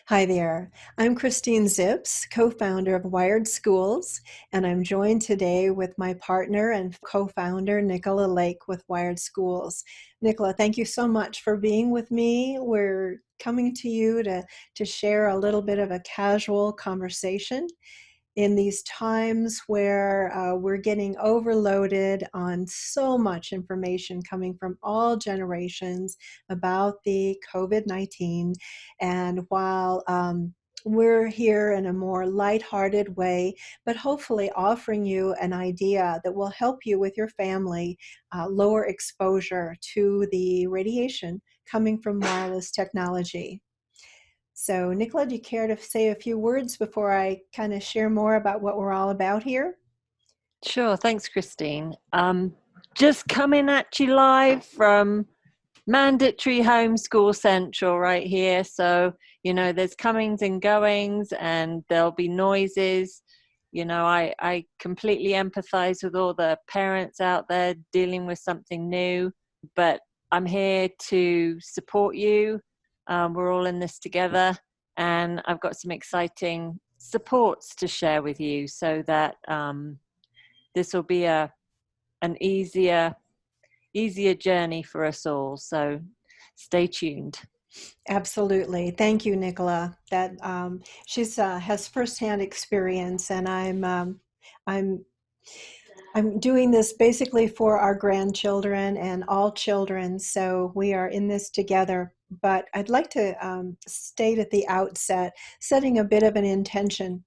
Hi there. I'm Christine Zips, co-founder of Wired Schools, and I'm joined today with my partner and co-founder, Nicola Lake with Wired Schools. Nicola, thank you so much for being with me. We're coming to you to share a little bit of a casual conversation in these times where we're getting overloaded on so much information coming from all generations about the COVID-19. And while we're here in a more lighthearted way, but hopefully offering you an idea that will help you with your family lower exposure to the radiation coming from wireless technology. So, Nicola, do you care to say a few words before I kind of share more about what we're all about here? Sure, thanks, Christine. Just coming at you live from mandatory homeschool central right here. So, there's comings and goings and there'll be noises. I completely empathize with all the parents out there dealing with something new, but I'm here to support you. We're all in this together, and I've got some exciting supports to share with you so that this will be an easier journey for us all. So stay tuned. Absolutely. Thank you, Nicola. That she's has firsthand experience, and I'm I'm doing this basically for our grandchildren and all children. So we are in this together. But I'd like to state at the outset, setting a bit of an intention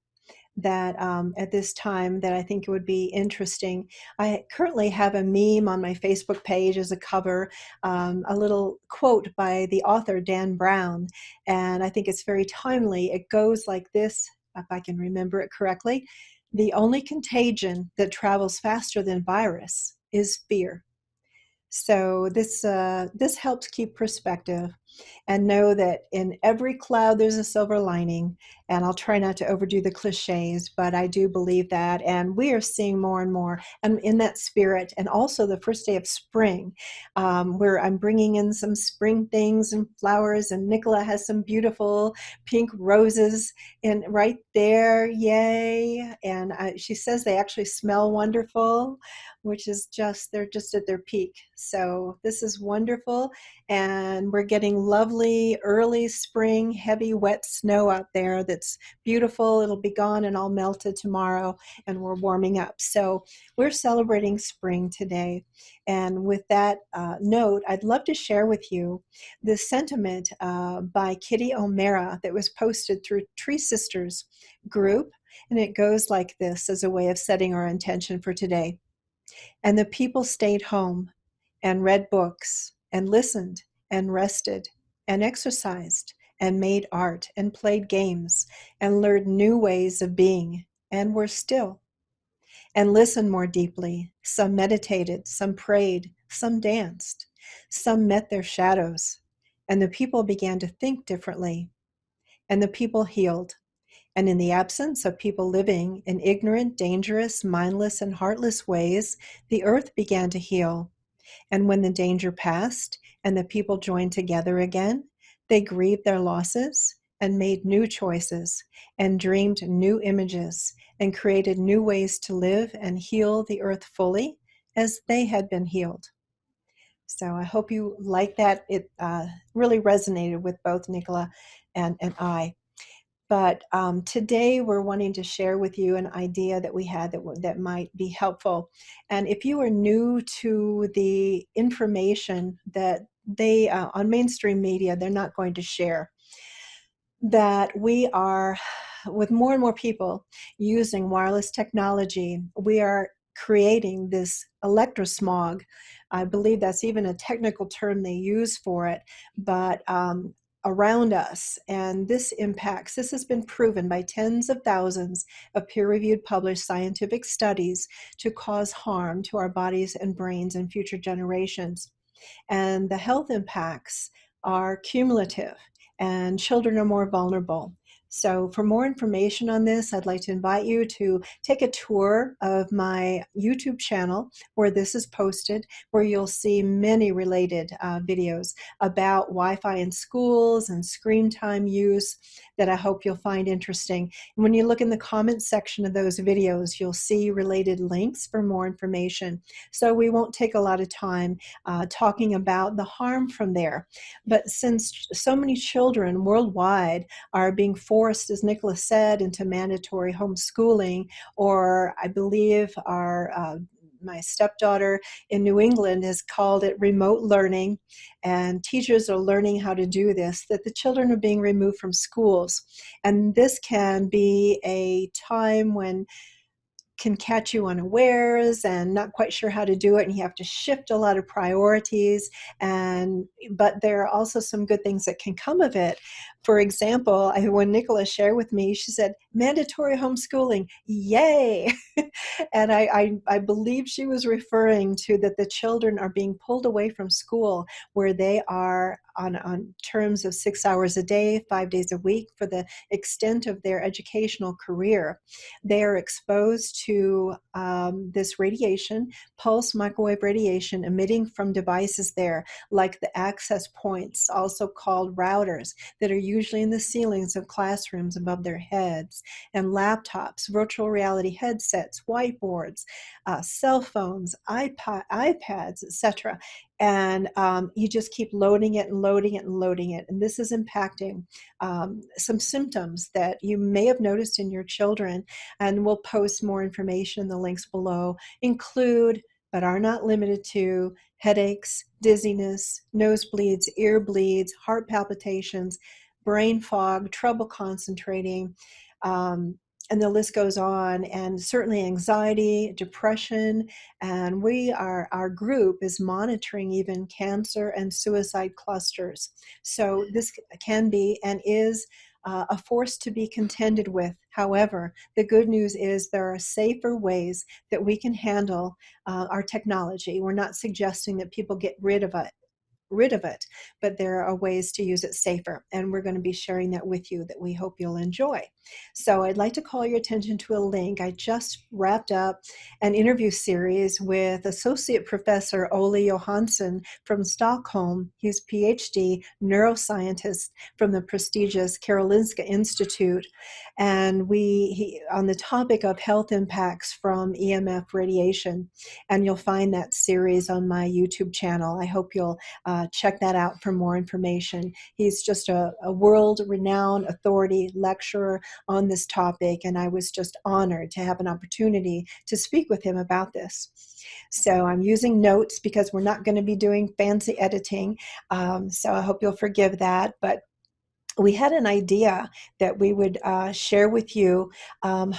that at this time that I think would be interesting. I currently have a meme on my Facebook page as a cover, a little quote by the author Dan Brown, and I think it's very timely. It goes like this, if I can remember it correctly: the only contagion that travels faster than virus is fear. So this helps keep perspective and know that in every cloud there's a silver lining. And I'll try not to overdo the cliches, but I do believe that. And we are seeing more and more, and in that spirit. And also the first day of spring, where I'm bringing in some spring things and flowers. And Nicola has some beautiful pink roses in right there. Yay! And she says they actually smell wonderful, which is they're just at their peak. So this is wonderful. And we're getting lovely early spring, heavy, wet snow out there that's beautiful. It'll be gone and all melted tomorrow, and we're warming up. So we're celebrating spring today. And with that note, I'd love to share with you this sentiment by Kitty O'Mara that was posted through Tree Sisters group. And it goes like this as a way of setting our intention for today. And the people stayed home and read books and listened and rested and exercised and made art and played games and learned new ways of being and were still and listened more deeply. Some meditated, some prayed, some danced, some met their shadows, and the people began to think differently, and the people healed. And in the absence of people living in ignorant, dangerous, mindless, and heartless ways, the earth began to heal. And when the danger passed and the people joined together again, they grieved their losses and made new choices and dreamed new images and created new ways to live and heal the earth fully as they had been healed. So I hope you like that. It really resonated with both Nicola and I. But today we're wanting to share with you an idea that we had that might be helpful. And if you are new to the information that they, on mainstream media, they're not going to share, that we are, with more and more people using wireless technology, we are creating this electrosmog. I believe that's even a technical term they use for it, but around us. And this has been proven by tens of thousands of peer-reviewed published scientific studies to cause harm to our bodies and brains in future generations. And the health impacts are cumulative, and children are more vulnerable. So for more information on this, I'd like to invite you to take a tour of my YouTube channel where this is posted, where you'll see many related videos about Wi-Fi in schools and screen time use that I hope you'll find interesting. And when you look in the comments section of those videos, you'll see related links for more information. So we won't take a lot of time talking about the harm from there. But since so many children worldwide are being forced, as Nicholas said, into mandatory homeschooling, or I believe my stepdaughter in New England has called it remote learning, and teachers are learning how to do this, that the children are being removed from schools. And this can be a time when can catch you unawares and not quite sure how to do it, and you have to shift a lot of priorities. But there are also some good things that can come of it. For example, when Nicola shared with me, she said mandatory homeschooling, yay. And I believe she was referring to that the children are being pulled away from school, where they are on terms of 6 hours a day, 5 days a week for the extent of their educational career. They are exposed to this radiation, pulse microwave radiation emitting from devices there, like the access points, also called routers, that are usually in the ceilings of classrooms above their heads, and laptops, virtual reality headsets, whiteboards, cell phones, iPads, etc. And you just keep loading it and loading it and loading it. And this is impacting some symptoms that you may have noticed in your children. And we'll post more information in the links below, include, but are not limited to, headaches, dizziness, nosebleeds, ear bleeds, heart palpitations, brain fog, trouble concentrating, and the list goes on, and certainly anxiety, depression, and our group is monitoring even cancer and suicide clusters. So this can be and is a force to be contended with. However, the good news is there are safer ways that we can handle our technology. We're not suggesting that people get rid of it, but there are ways to use it safer, and we're going to be sharing that with you that we hope you'll enjoy. So I'd like to call your attention to a link. I just wrapped up an interview series with Associate Professor Ole Johansson from Stockholm. He's PhD neuroscientist from the prestigious Karolinska Institute, and on the topic of health impacts from EMF radiation, and you'll find that series on my YouTube channel. I hope you'll check that out for more information. He's just a world-renowned authority lecturer on this topic, and I was just honored to have an opportunity to speak with him about this. So I'm using notes because we're not going to be doing fancy editing, so I hope you'll forgive that. But we had an idea that we would share with you. I'm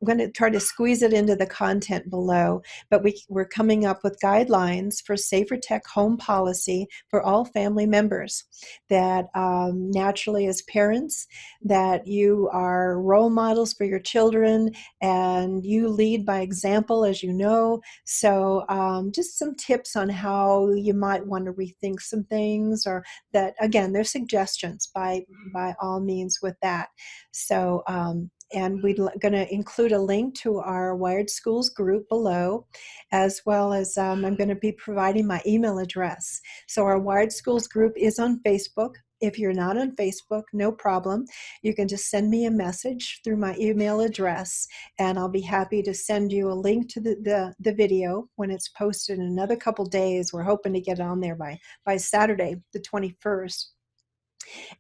going to try to squeeze it into the content below, but we're coming up with guidelines for safer tech home policy for all family members, that naturally as parents, that you are role models for your children and you lead by example, as you know. So just some tips on how you might want to rethink some things, or that, again, they're suggestions by all means with that. So, and we're going to include a link to our Wired Schools group below, as well as I'm going to be providing my email address. So our Wired Schools group is on Facebook. If you're not on Facebook, no problem. You can just send me a message through my email address, and I'll be happy to send you a link to the video when it's posted in another couple days. We're hoping to get it on there by Saturday, the 21st.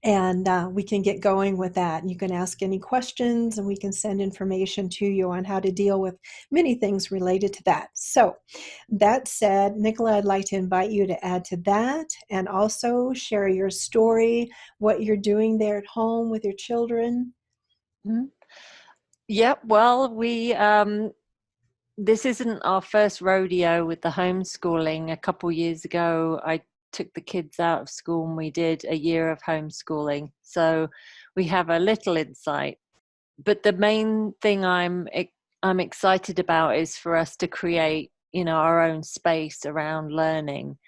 And we can get going with that. You can ask any questions, and we can send information to you on how to deal with many things related to that. So that said, Nicola, I'd like to invite you to add to that and also share your story, what you're doing there at home with your children. Mm-hmm. Yep. Well, this isn't our first rodeo with the homeschooling. A couple years ago, I took the kids out of school and we did a year of homeschooling. So we have a little insight. But the main thing I'm excited about is for us to create, our own space around learning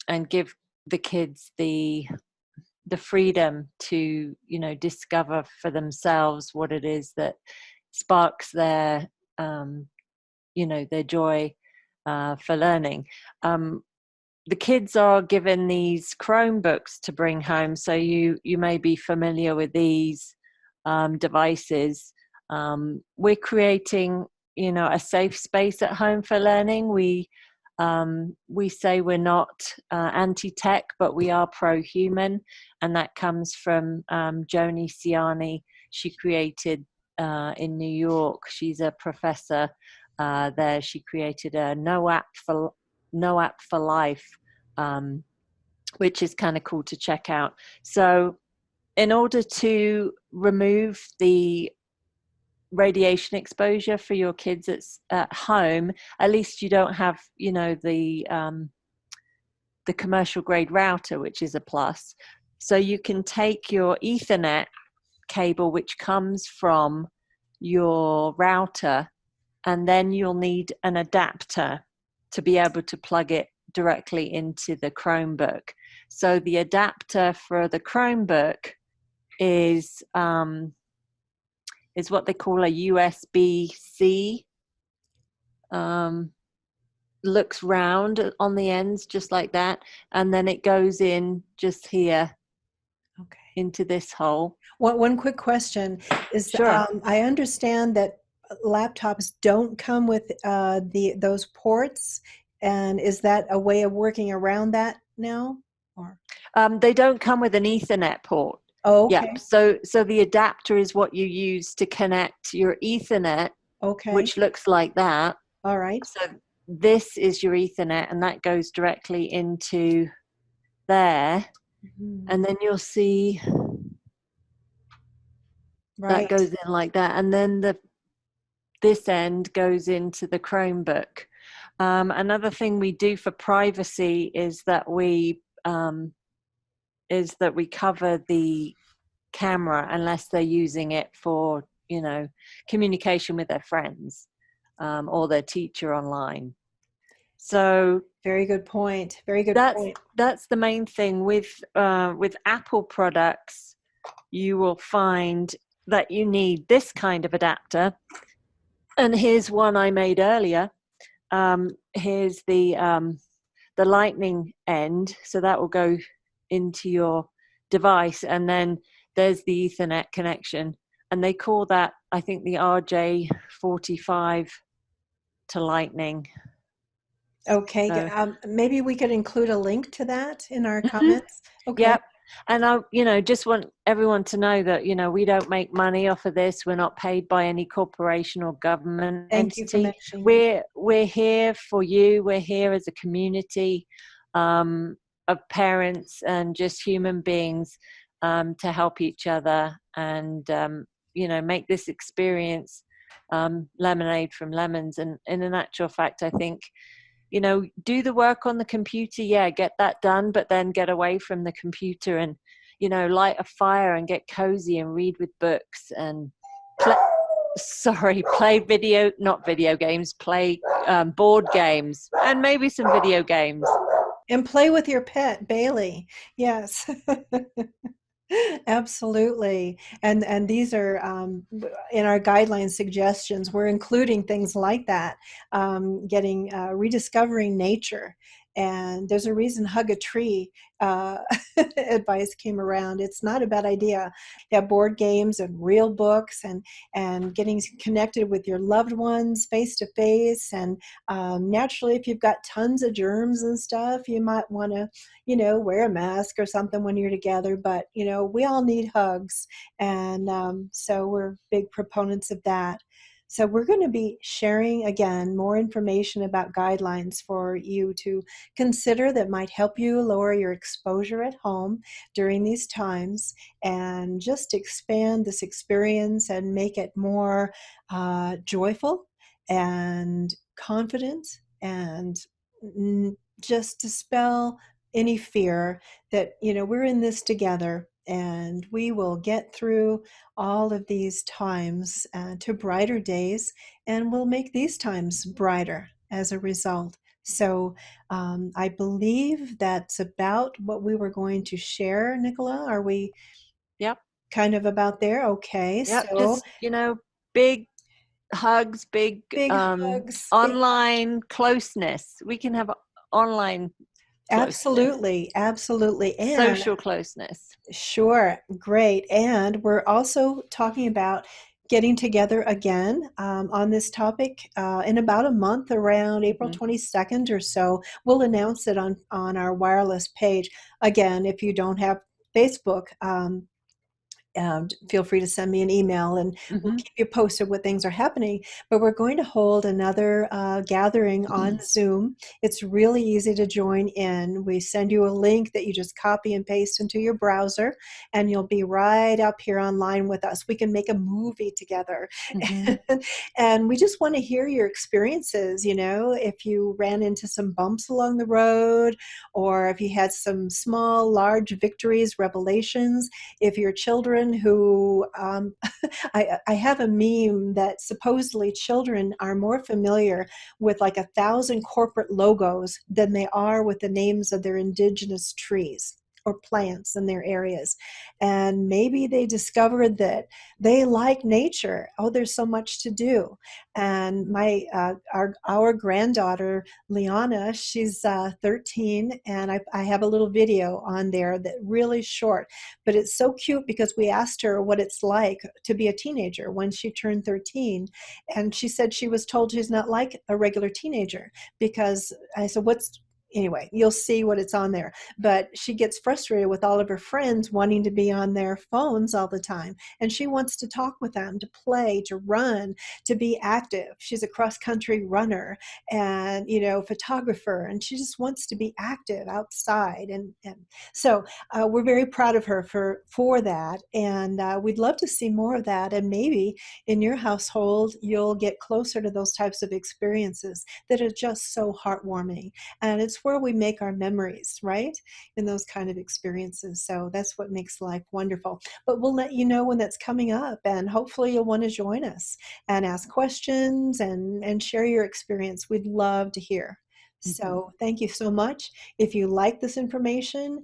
and give the kids the the freedom to, you know, discover for themselves what it is that sparks their, you know, their joy for learning. The kids are given these Chromebooks to bring home, so you may be familiar with these devices. We're creating, you know, a safe space at home for learning. We say we're not anti-tech, but we are pro-human, and that comes from Joni Ciani. She created in New York. She's a professor there. She created a no app for life, which is kind of cool to check out. So in order to remove the radiation exposure for your kids at home, at least you don't have, you know, the commercial grade router, which is a plus. So you can take your Ethernet cable, which comes from your router, and then you'll need an adapter to be able to plug it directly into the Chromebook. So the adapter for the Chromebook is what they call a USB-C. Looks round on the ends, just like that, and then it goes in just here, Okay. into this hole. One quick question is, Sure. I understand that laptops don't come with those ports, and is that a way of working around that now? Or They don't come with an Ethernet port. oh, Yep. okay, So the adapter is what you use to connect your Ethernet, okay, which looks like that. all right, So this is your Ethernet, and that goes directly into there. mhm, And then you'll see that right, goes in like that. And then this end goes into the Chromebook. Another thing we do for privacy is that we cover the camera unless they're using it for, you know, communication with their friends or their teacher online. So very good point. Very good that's point. that's the main thing with Apple products. You will find that you need this kind of adapter, and here's one I made earlier. Here's the lightning end, so that will go into your device, and then there's the Ethernet connection, and they call that, I think, the RJ45 to lightning. Okay, So maybe we could include a link to that in our mhm. comments. Okay, Yep. And I, you know, just want everyone to know that, you know, we don't make money off of this. We're not paid by any corporation or government thank you for entity. mentioning that. We're here for you. We're here as a community of parents and just human beings to help each other and you know, make this experience lemonade from lemons. And in an actual fact, I think, you know, do the work on the computer, yeah, get that done, but then get away from the computer and, you know, light a fire and get cozy and read with books and play not video games, play board games and maybe some video games. And play with your pet, Bailey. Yes. Absolutely. And these are in our guideline suggestions. We're including things like that, getting rediscovering nature. And there's a reason hug a tree uh, advice came around. It's not a bad idea. You have board games and real books and getting connected with your loved ones face to face. And naturally, if you've got tons of germs and stuff, you might want to, you know, wear a mask or something when you're together. But, you know, we all need hugs. And so we're big proponents of that. So we're going to be sharing, again, more information about guidelines for you to consider that might help you lower your exposure at home during these times and just expand this experience and make it more joyful and confident and just dispel any fear that, you know, we're in this together and we will get through all of these times to brighter days, and we'll make these times brighter as a result. So I believe that's about what we were going to share, Nicola. Are we Yep. kind of about there? Okay, Yep. so Just, big hugs, big big hugs, big online closeness. We can have online closeness, absolutely, absolutely. And social closeness. sure, great. And we're also talking about getting together again on this topic in about a month, around April Hmm. 22nd or so. We'll announce it on our wireless page. Again, if you don't have Facebook, feel free to send me an email and we'll Hmm. keep you posted what things are happening. But we're going to hold another gathering on Zoom. It's really easy to join in. We send you a link that you just copy and paste into your browser, and you'll be right up here online with us. We can make a movie together. Hmm. And we just want to hear your experiences. If you ran into some bumps along the road, or if you had some small, large victories, revelations, if your children who I have a meme that supposedly children are more familiar with like 1,000 corporate logos than they are with the names of their indigenous trees or plants in their areas. And maybe they discovered that they like nature. Oh, there's so much to do. And our granddaughter Liana, she's 13, and I have a little video on there that really short, but it's so cute because we asked her what it's like to be a teenager when she turned 13. And she said she was told she's not like a regular teenager because I said, anyway, you'll see what it's on there. But she gets frustrated with all of her friends wanting to be on their phones all the time. And she wants to talk with them, to play, to run, to be active. She's a cross country runner and, photographer, and she just wants to be active outside. And so we're very proud of her for that, and we'd love to see more of that. And maybe in your household, you'll get closer to those types of experiences that are just so heartwarming. And it's where we make our memories, right? In those kind of experiences. So that's what makes life wonderful. But we'll let you know when that's coming up, and hopefully you'll want to join us and ask questions and share your experience. We'd love to hear. Hmm. So thank you so much. If you like this information,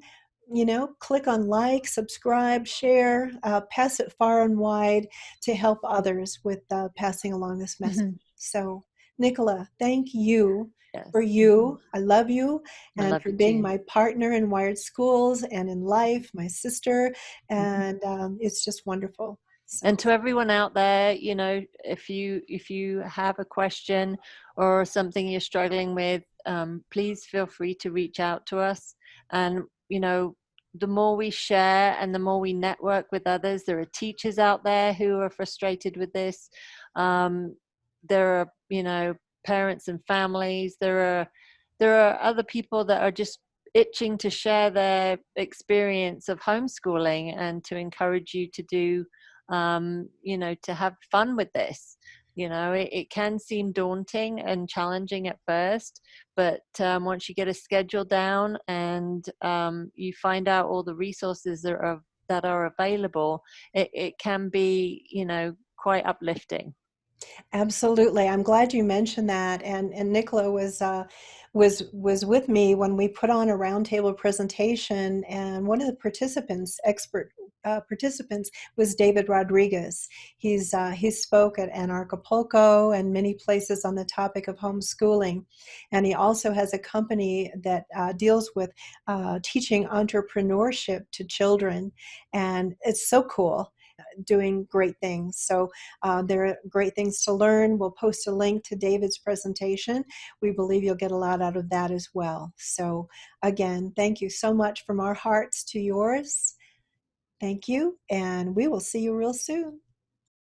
click on like, subscribe, share, pass it far and wide to help others with passing along this message. Hmm. So, Nicola, thank you Yes. for you. I love you, I and love for you being too. my partner in Wired Schools and in life, my sister. Mhm. And it's just wonderful. And So, to everyone out there, if you have a question or something you're struggling with, please feel free to reach out to us. And the more we share and the more we network with others, there are teachers out there who are frustrated with this. Um, there are parents and families. There are other people that are just itching to share their experience of homeschooling and to encourage you to do to have fun with this. It can seem daunting and challenging at first, but once you get a schedule down and you find out all the resources that are available, it can be quite uplifting. absolutely. I'm glad you mentioned that. And Nicola was with me when we put on a roundtable presentation, and one of the expert participants, was David Rodriguez. He spoke at Anarchapulco and many places on the topic of homeschooling, and he also has a company that deals with teaching entrepreneurship to children, and it's so cool, doing great things. So there are great things to learn. We'll post a link to David's presentation. We believe you'll get a lot out of that as well. So again, thank you so much from our hearts to yours. Thank you, and we will see you real soon.